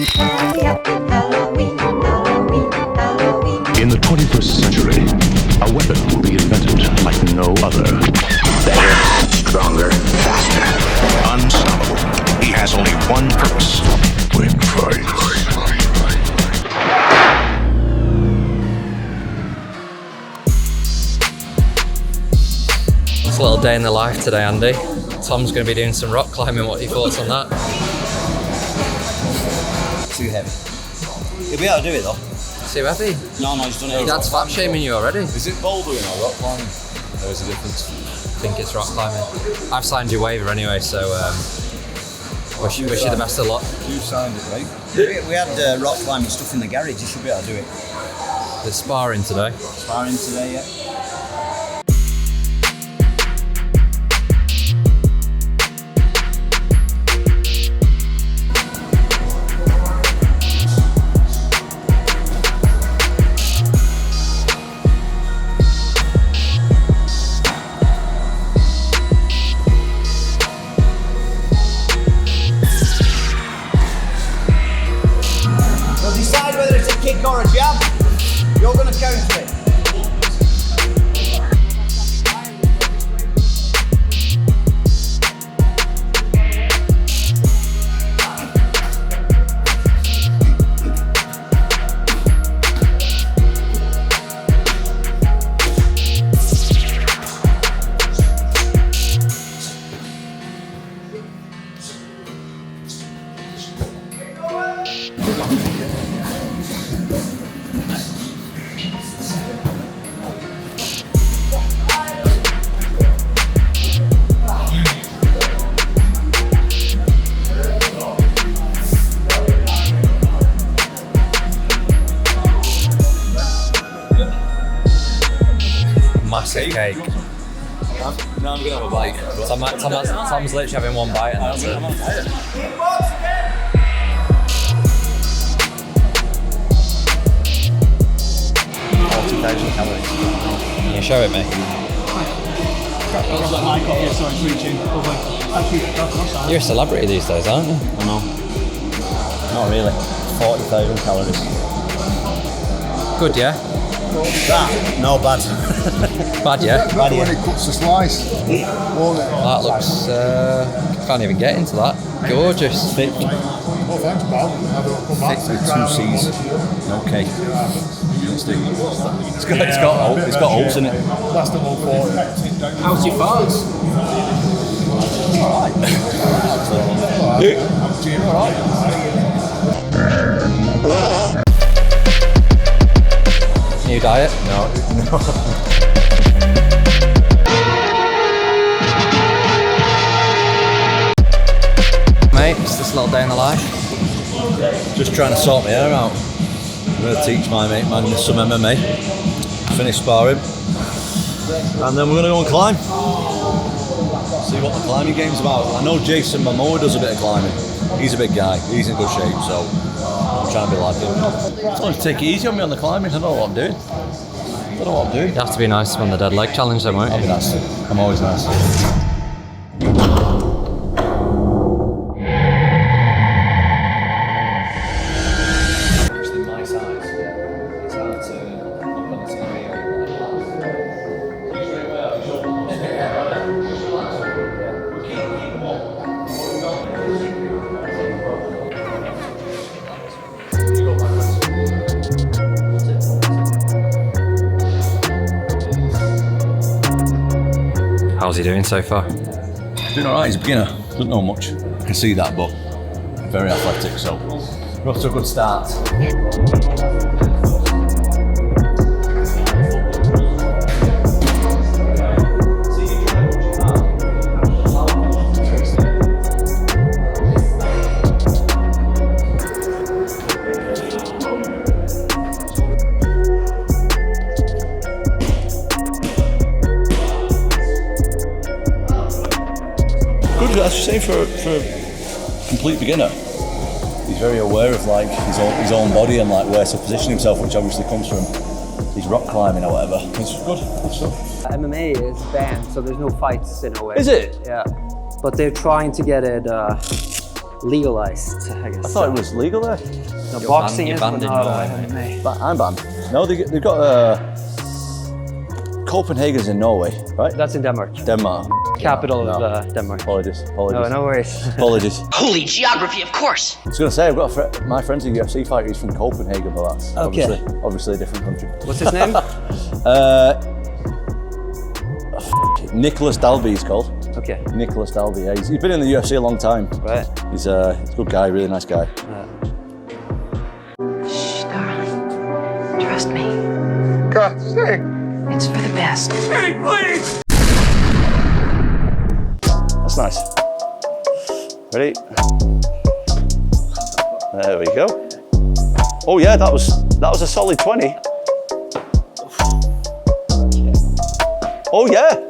In the 21st century, a weapon will be invented like no other. Better, stronger, faster. Unstoppable. He has only one purpose. Win fights. It's a little day in the life today, Andy. Tom's going to be doing some rock climbing. What are your thoughts on that? Too heavy. You'll be able to do it though. Too heavy? No, he's done it. Dad's fat shaming you already. Is it bouldering or rock climbing? There is a difference. I think it's rock climbing. I've signed your waiver anyway, so wish you the best of luck. You signed it, right? We had rock climbing stuff in the garage. You should be able to do it. There's sparring today. Sparring today, yeah. Decide whether it's a kick or a jab. You're going to counter it. Massive cake. Now I'm going to have a bite. Tom's literally having one bite and that's it. 40,000 calories. Can you show it me? You're a celebrity these days, aren't you? I know. Not really. 40,000 calories. Good, yeah? That? No, bad. Bad, yeah? Bad, yeah. When it cuts the slice, won't it? That looks... can't even get into that. Gorgeous. Thick. Oh, thanks, pal. Thick with 2 C's. Okay. It's got holes in it. That's the 140. How's your farts? New diet? No. Mate, it's this little day in the life. Just trying to sort my hair out. I'm going to teach my mate Magnus some MMA. Finish sparring. And then we're going to go and climb. See what the climbing game's about. I know Jason Momoa does a bit of climbing. He's a big guy. He's in good shape, so I'm trying to be like him. Just want to take it easy on me on the climbing. I don't know what I'm doing. You have to be nice on the dead leg challenge then, won't you? I'll be nice. I'm always nice. How's he doing so far? He's doing alright, he's a beginner. Doesn't know much. I can see that, but very athletic, so we're off to a good start. That's the same for a complete beginner. He's very aware of like his own body and like where to position himself, which obviously comes from his rock climbing or whatever. It's good stuff. MMA is banned, so there's no fights in a way. Is it? Yeah, but they're trying to get it legalized, I guess. I thought it was legal there. No, You're boxing you're is, but banned in not Norway. MMA. But I'm banned. No, they've got Copenhagen's in Norway, right? That's in Denmark. Denmark. Capital No. of Denmark. Apologies. Oh, no worries. Apologies. Holy geography, of course. I was going to say, I've got my friend's a UFC fighter. He's from Copenhagen, but that's Okay. obviously a different country. What's his name? Nicholas Dalby, he's called. Okay. Nicholas Dalby. Yeah, he's been in the UFC a long time. Right. He's a good guy, really nice guy. Shh, darling. Trust me. God, stay. It's for the best. That's nice. Ready? There we go. Oh yeah, that was a solid 20. Oh yeah.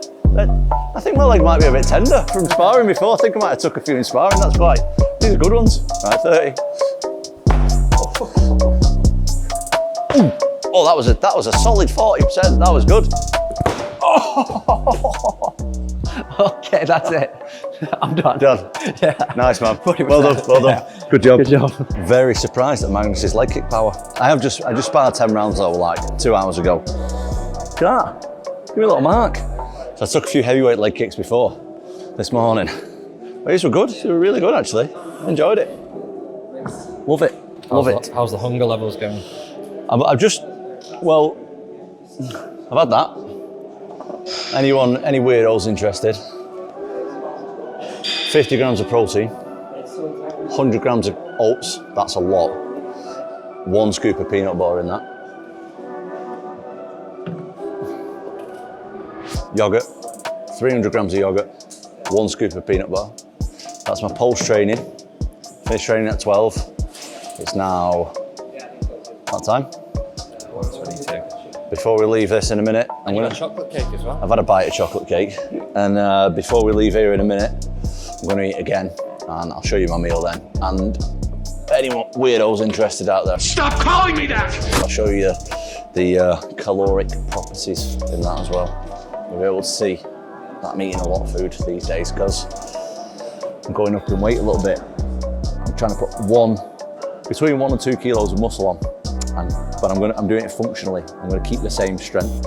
I think my leg might be a bit tender from sparring before. I think I might have took a few in sparring. These are good ones. Right, 30. Oh, that was a solid 40%. That was good. Okay, that's it. I'm done. Done. Yeah. Nice, man. 40%. Well done. Well done. Yeah. Good job. Good job. Very surprised at Magnus's leg kick power. I just sparred 10 rounds though, like 2 hours ago. Look at that. Give me a little mark. So I took a few heavyweight leg kicks before this morning. But these were good. These were really good actually. Enjoyed it. Love it. Love it. How's the hunger levels going? I've had that. Any weirdos interested? 50 grams of protein, 100 grams of oats, that's a lot. 1 scoop of peanut butter in that. Yogurt, 300 grams of yogurt, 1 scoop of peanut butter. That's my post training. Finished training at 12. It's now, what time? 22. Before we leave this in a minute, And you had a chocolate cake as well? I've had a bite of chocolate cake, and before we leave here in a minute, I'm going to eat again, and I'll show you my meal then. And anyone weirdos interested out there, Stop calling me that! I'll show you the caloric properties in that as well. You'll be able to see that I'm eating a lot of food these days because I'm going up in weight a little bit. I'm trying to put between 1 and 2 kilos of muscle on. But I'm doing it functionally. I'm going to keep the same strength.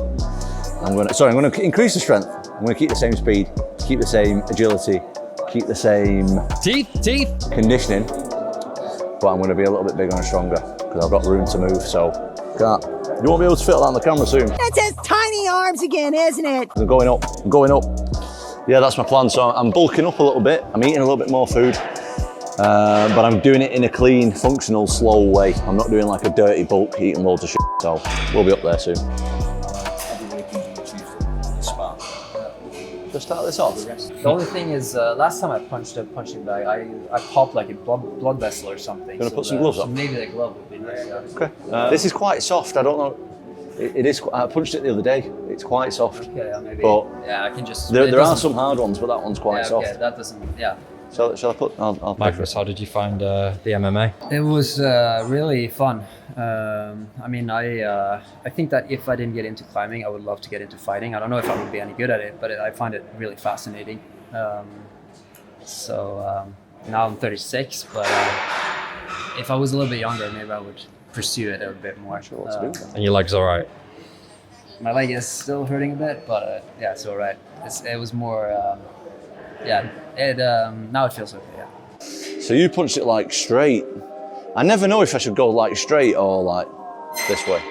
I'm going to increase the strength. I'm going to keep the same speed, keep the same agility, keep the same Teeth! conditioning, but I'm going to be a little bit bigger and stronger because I've got room to move. So, you won't be able to fit that on the camera soon. That's his tiny arms again, isn't it? I'm going up. I'm going up. Yeah, that's my plan. So I'm bulking up a little bit. I'm eating a little bit more food. But I'm doing it in a clean, functional, slow way. I'm not doing like a dirty bulk, eating loads of shit. So we'll be up there soon. Just start this off. The only thing is, last time I punched a punching bag, I popped like a blood vessel or something. Gonna put some gloves on? Maybe the glove would be nice. Yeah. Okay. This is quite soft. I don't know. It is. I punched it the other day. It's quite soft. Okay, yeah, maybe. But yeah, I can just. there are some hard ones, but that one's quite yeah, soft. okay, that doesn't. Yeah. Shall I put? I'll Magnus, how did you find the MMA? It was really fun. I mean, I think that if I didn't get into climbing, I would love to get into fighting. I don't know if I would be any good at it, but I find it really fascinating. Now I'm 36, but if I was a little bit younger, maybe I would pursue it a bit more. And your leg's all right? My leg is still hurting a bit, but yeah, it's all right. It was more, now it feels okay, yeah. So you punched it like straight. I never know if I should go like straight or like this way.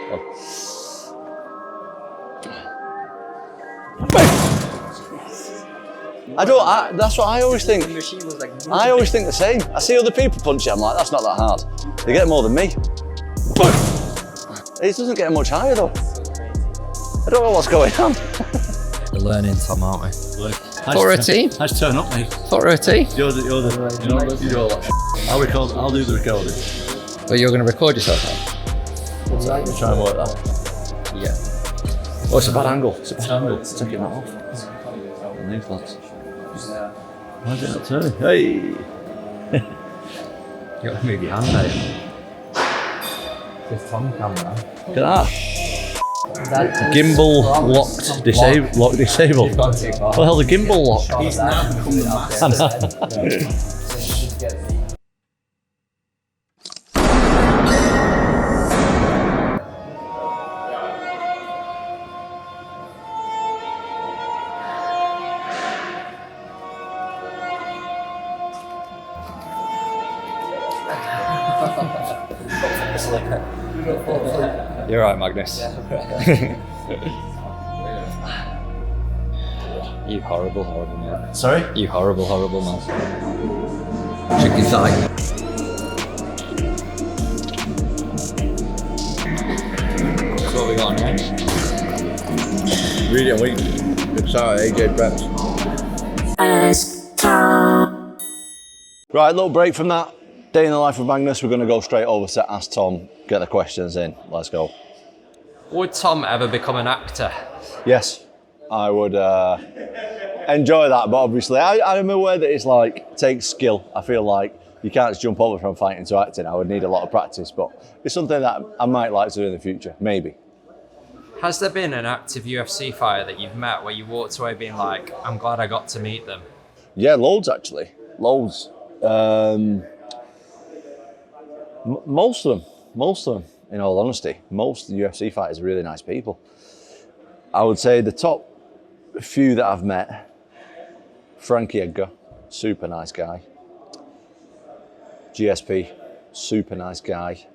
That's what I always think. The machine was like. I always think the same. I see other people punch it, I'm like, that's not that hard. They get more than me. It doesn't get much higher though. I don't know what's going on. We're learning, Tom, aren't we? For a team? Let's turn up, mate. For a tea? You do all that. I'll do the recording. But you're going to record yourself now? We'll try and work that. Yeah. Oh, it's a bad angle. It's a bad angle. It's taking that off. Thanks, lads. Why is it not turning? Hey! You got to move your hand now. This Tom camera. Look at that. Gimbal locked, disabled. You've gone too far. What the hell, the gimbal locked? He's now become the master. You're right, Magnus. You horrible, horrible man. Sorry? You horrible, horrible man. Chicken thigh. So what we got on here? Read it and week. Good start, AJ Preps. Right, little break from that. Day in the life of Magnus. We're going to go straight over to Ask Tom, get the questions in. Let's go. Would Tom ever become an actor? Yes, I would enjoy that, but obviously I'm aware that it's like, takes skill. I feel like you can't just jump over from fighting to acting. I would need a lot of practice, but it's something that I might like to do in the future, maybe. Has there been an active UFC fighter that you've met where you walked away being like, I'm glad I got to meet them? Yeah, loads actually, loads. Most of them, in all honesty. Most UFC fighters are really nice people. I would say the top few that I've met, Frankie Edgar, super nice guy. GSP, super nice guy.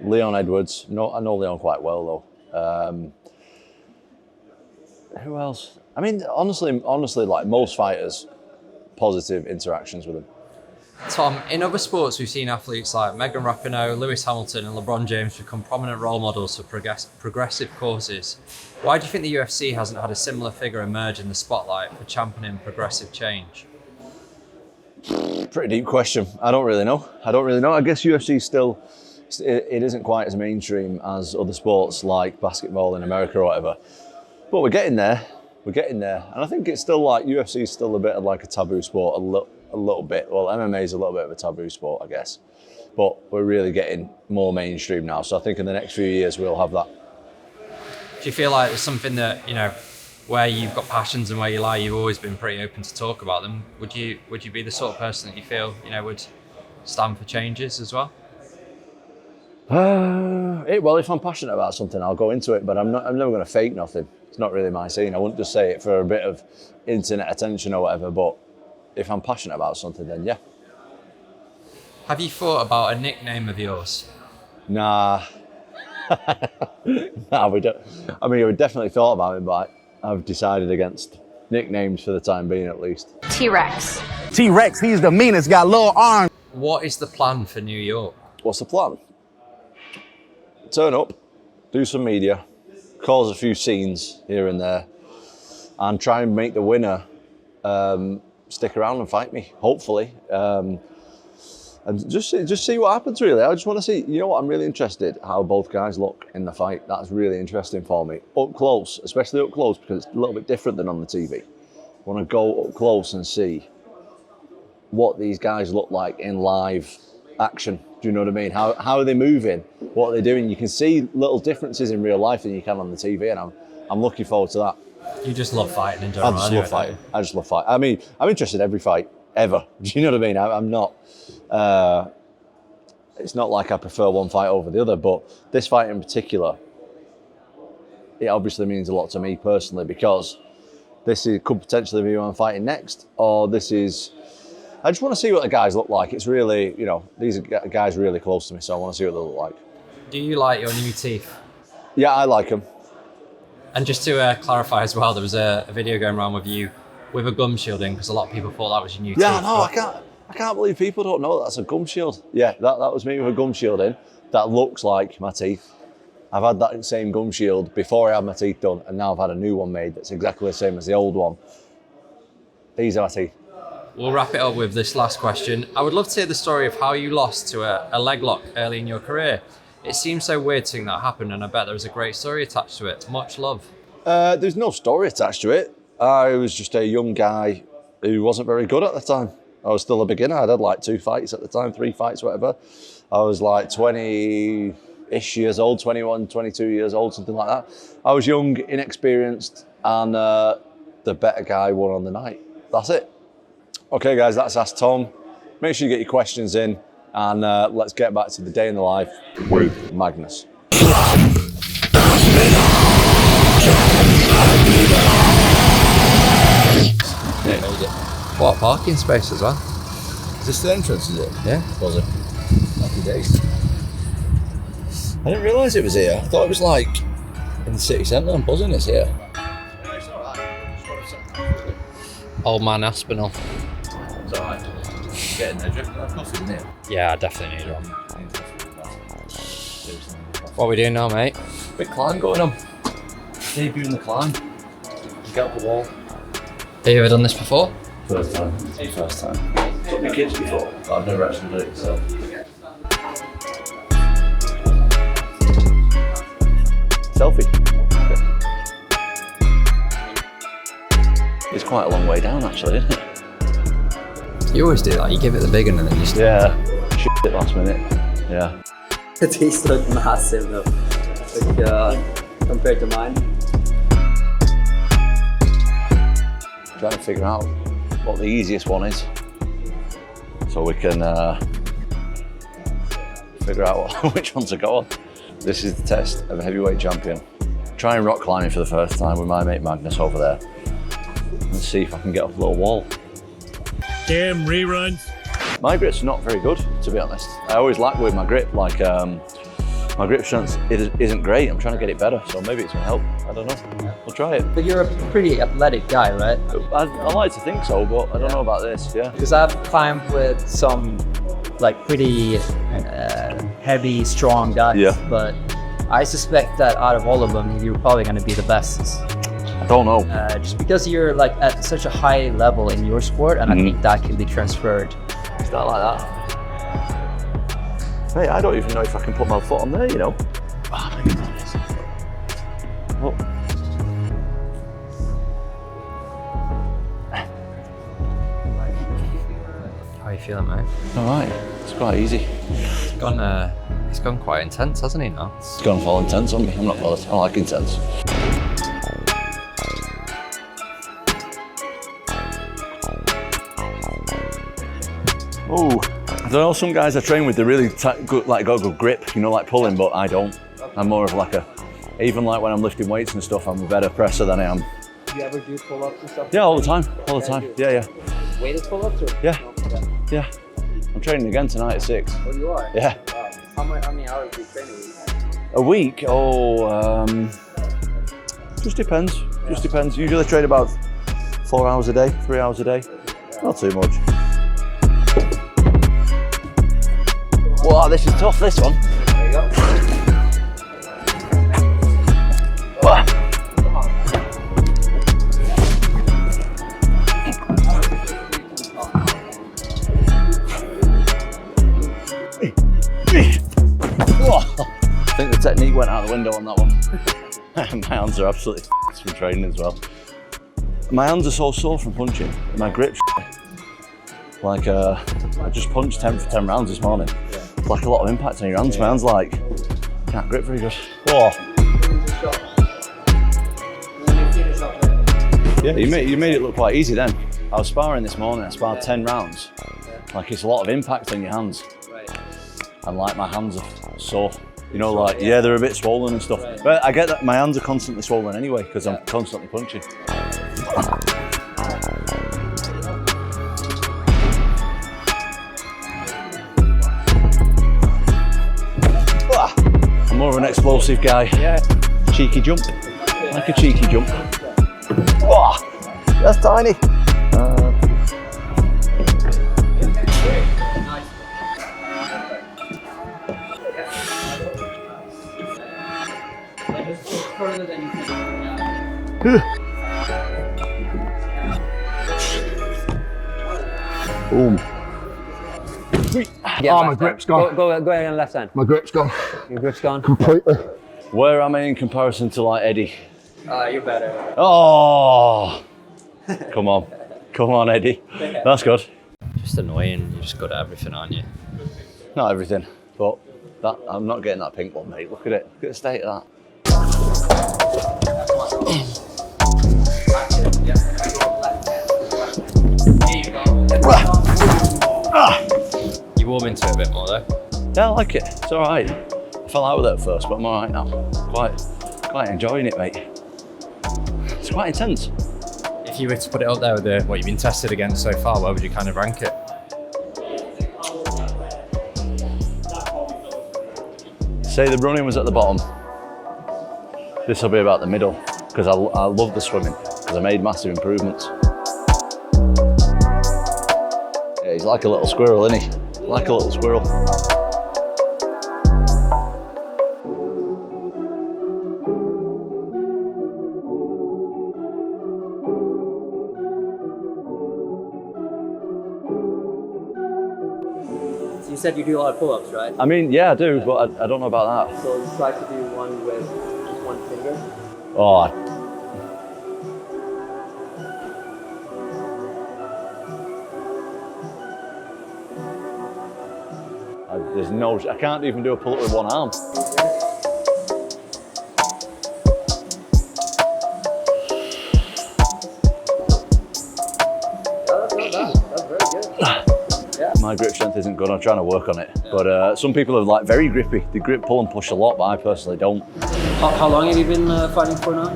Leon Edwards, I know Leon quite well though. Who else? I mean, honestly, like most fighters, positive interactions with them. Tom, in other sports, we've seen athletes like Megan Rapinoe, Lewis Hamilton and LeBron James become prominent role models for progressive causes. Why do you think the UFC hasn't had a similar figure emerge in the spotlight for championing progressive change? Pretty deep question. I don't really know. I guess UFC still, it isn't quite as mainstream as other sports like basketball in America or whatever. But we're getting there. And I think it's still like, UFC is still a bit of like a taboo sport, a little bit. Well, MMA is a little bit of a taboo sport, I guess. But we're really getting more mainstream now. So I think in the next few years, we'll have that. Do you feel like there's something that, where you've got passions and where you lie, you've always been pretty open to talk about them? Would you be the sort of person that you feel, would stand for changes as well? Well, if I'm passionate about something, I'll go into it, but I'm never going to fake nothing. It's not really my scene. I wouldn't just say it for a bit of internet attention or whatever, but if I'm passionate about something, then yeah. Have you thought about a nickname of yours? Nah. Nah, we don't. I mean, we definitely thought about it, but I've decided against nicknames for the time being, at least. T-Rex. T-Rex, he's the meanest, got little arms. What is the plan for New York? What's the plan? Turn up, do some media, cause a few scenes here and there, and try and make the winner stick around and fight me, hopefully. And just see what happens, really. I just want to see, what, I'm really interested how both guys look in the fight. That's really interesting for me. Up close, especially up close, because it's a little bit different than on the TV. I want to go up close and see what these guys look like in live action. Do you know what I mean? How are they moving? What are they doing? You can see little differences in real life than you can on the TV, and I'm looking forward to that. You just love fighting in general. I just love fighting. I just love fighting. I mean, I'm interested in every fight ever. Do you know what I mean? I'm not. It's not like I prefer one fight over the other, but this fight in particular, it obviously means a lot to me personally, because could potentially be who I'm fighting next, or this is. I just want to see what the guys look like. It's really, these are guys really close to me, so I want to see what they look like. Do you like your new teeth? Yeah, I like them. And just to clarify as well, there was a video going around with you with a gum shielding, because a lot of people thought that was your new teeth. Yeah, no, I can't believe people don't know that's a gum shield. Yeah, that was me with a gum shielding. That looks like my teeth. I've had that same gum shield before I had my teeth done, and now I've had a new one made that's exactly the same as the old one. These are my teeth. We'll wrap it up with this last question. I would love to hear the story of how you lost to a leg lock early in your career. It seems so weird seeing that happen, and I bet there was a great story attached to it. Much love. There's no story attached to it. I was just a young guy who wasn't very good at the time. I was still a beginner. I'd had like 2 fights at the time, 3 fights, whatever. I was like 20-ish years old, 21, 22 years old, something like that. I was young, inexperienced, and the better guy won on the night. That's it. Okay, guys, that's Ask Tom. Make sure you get your questions in, and let's get back to the day in the life with Magnus. What a parking space as well. Is this the entrance, is it? Yeah. Was it? Happy days. I didn't realise it was here. I thought it was like in the city centre. I'm buzzing it's here. Old man Aspinall. It's alright. Getting there. Do you reckon I've coffee in here? Yeah, I definitely need one. What are we doing now, mate? Big climb going on. Debuting the climb. Get up the wall. Have you ever done this before? First time. First time. Took my kids before, but I've never actually done it, so. Selfie. It's quite a long way down, actually, isn't it? You always do that. You give it the big one and then you just... Yeah. Shit it last minute. Yeah. The taste looked massive though, like, compared to mine. Trying to figure out what the easiest one is, so we can figure out which one to go on. This is the test of a heavyweight champion. Trying rock climbing for the first time with my mate Magnus over there. Let's see if I can get up a little wall. Damn reruns. My grip's not very good, to be honest. I always lack with my grip, like my grip strength isn't great. I'm trying to get it better, so maybe it's gonna help. I don't know. We'll try it. But you're a pretty athletic guy, right? I like to think so, but I don't know about this, yeah. Because I've climbed with some like pretty heavy, strong guys, Yeah. but I suspect that out of all of them, you're probably going to be the best. I don't know. Just because you're like at such a high level in your sport, and I think that can be transferred. It's not like that. Hey, I don't even know if I can put my foot on there, you know. Oh, maybe that is. Look. How are you feeling, mate? All right, it's quite easy. He's gone quite intense, hasn't he, now? It's gone full intense on me. I'm not bothered. I like intense. Oh, I don't know. Some guys I train with, they're really good, like got a good grip, you know, like pulling, but I don't. I'm more of like even like when I'm lifting weights and stuff, I'm a better presser than I am. Do you ever do pull-ups and stuff? Yeah, all the time, all the time. Yeah. Weighted pull-ups or? Yeah. Yeah. I'm training again tonight at 6. Oh, you are? Yeah. Wow. How many hours do you train a week? A week? Oh, just depends. Just depends. Usually train about 4 hours a day, 3 hours a day. Not too much. Wow, this is tough, this one. There you go. Wow. I think the technique went out the window on that one. My hands are absolutely from training as well. My hands are so sore from punching. My grip's like I just punched 10 for 10 rounds this morning. It's like a lot of impact on your hands. My hands like can't grip very good. Whoa. Yeah, you made it look quite easy then. I was sparring this morning. I sparred 10 rounds. Like it's a lot of impact on your hands. And like my hands are sore. You know, like, yeah, they're a bit swollen and stuff. But I get that my hands are constantly swollen anyway, because I'm constantly punching. I'm more of an explosive guy. Yeah. Cheeky jump. Like a cheeky jump. Oh, that's tiny. Boom. Oh, my grip's gone. Go ahead on left hand. My grip's gone. Your grip's gone? Completely. Where am I in comparison to like Eddie? You're better. Oh, come on, Eddie. That's good. Just annoying. You're just good at everything, aren't you? Not everything, but that I'm not getting that pink one, mate. Look at it. Look at the state of that. You warm into it a bit more though. Yeah, I like it. It's all right. I fell out with it at first, but I'm all right now. Quite enjoying it, mate. It's quite intense. If you were to put it up there with what you've been tested against so far, where would you kind of rank it? Say the running was at the bottom. This will be about the middle, because I love the swimming, because I made massive improvements. Yeah, he's like a little squirrel, isn't he? Like a little squirrel. You said you do a lot of pull-ups, right? I mean, yeah, I do, but I don't know about that. So you try to do one with just one finger? Oh, there's no, I can't even do a pull-up with one arm. My grip strength isn't good. I'm trying to work on it. Yeah. But some people are like very grippy. They grip, pull and push a lot, but I personally don't. How long have you been fighting for now?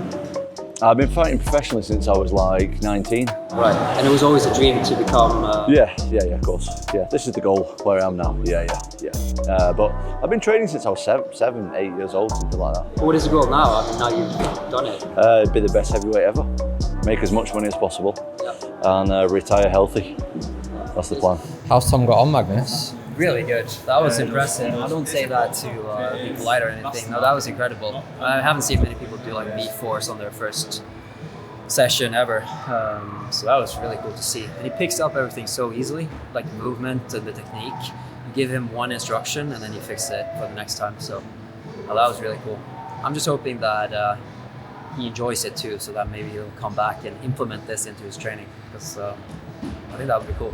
I've been fighting professionally since I was like 19. Right, and it was always a dream to become... Yeah, of course. Yeah, this is the goal where I am now. Yeah. But I've been training since I was 7, 8 years old, something like that. What is the goal now? I mean, now you've done it. Be the best heavyweight ever. Make as much money as possible. And retire healthy. That's the plan. How's Tom got on, Magnus? Really good. That was impressive. I don't say that to be polite or anything. No, that was incredible. I haven't seen many people do like meat force on their first session ever. So that was really cool to see. And he picks up everything so easily, like the movement and the technique. You give him one instruction and then he fixes it for the next time. So that was really cool. I'm just hoping that he enjoys it too, so that maybe he'll come back and implement this into his training. Because I think that would be cool.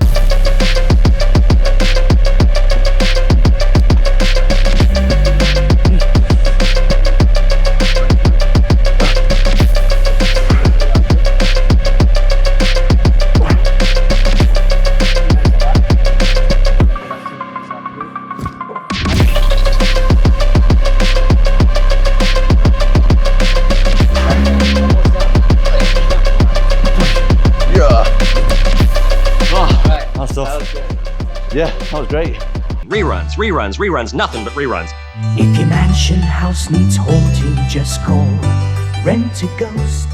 Yeah, that was great. Reruns, nothing but reruns. If your mansion house needs haunting, just call Rent a Ghost.